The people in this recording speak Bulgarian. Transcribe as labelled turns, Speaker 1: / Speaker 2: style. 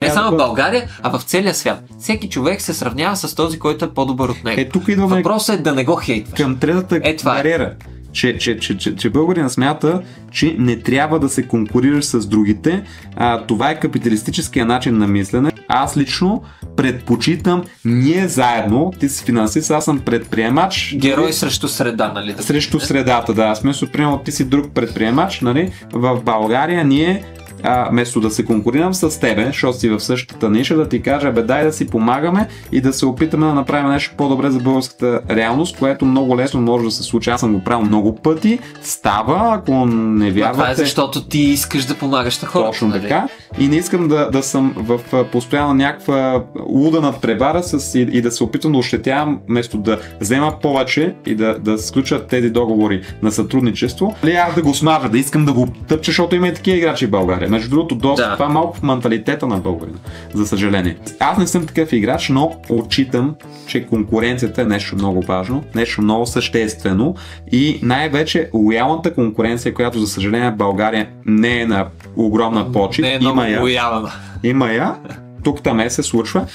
Speaker 1: Не само в България, а в целия свят. Всеки човек се сравнява с този, който е по-добър от него.
Speaker 2: Тук идваме
Speaker 1: Въпросът е да не го хейтваш.
Speaker 2: към третата бариера. Че българин смята, че не трябва да се конкурираш с другите. Това е капиталистическия начин на мислене. Аз лично предпочитам ние заедно, ти си финансист, аз съм предприемач.
Speaker 1: Герой срещу среда, нали?
Speaker 2: Срещу средата, да. Смисъл, примерно, ти си друг предприемач, нали? В България ние вместо да се конкурирам с тебе, защото си в същата ниша, да ти кажа, дай да си помагаме и да се опитаме да направим нещо по-добре за българската реалност, което много лесно може да се случи. Аз съм го правил много пъти, става, ако не вярвате.
Speaker 1: Това е защото ти искаш да помагаш на хората.
Speaker 2: Точно така. И не искам да съм в постоянно някаква луда надпревара и да се опитвам да ощетявам, вместо да взема повече и да сключат тези договори на сътрудничество. Аз да го смажа, да искам да го тъпча, защото има и такива играчи в България. Между другото, това е малко в менталитета на българина, за съжаление. Аз не съм такъв играч, но отчитам, че конкуренцията е нещо много важно, нещо много съществено и най-вече лоялната конкуренция, която за съжаление в България не е на огромна почит.
Speaker 1: Не е много лоялна.
Speaker 2: Има я. Тук там се случва.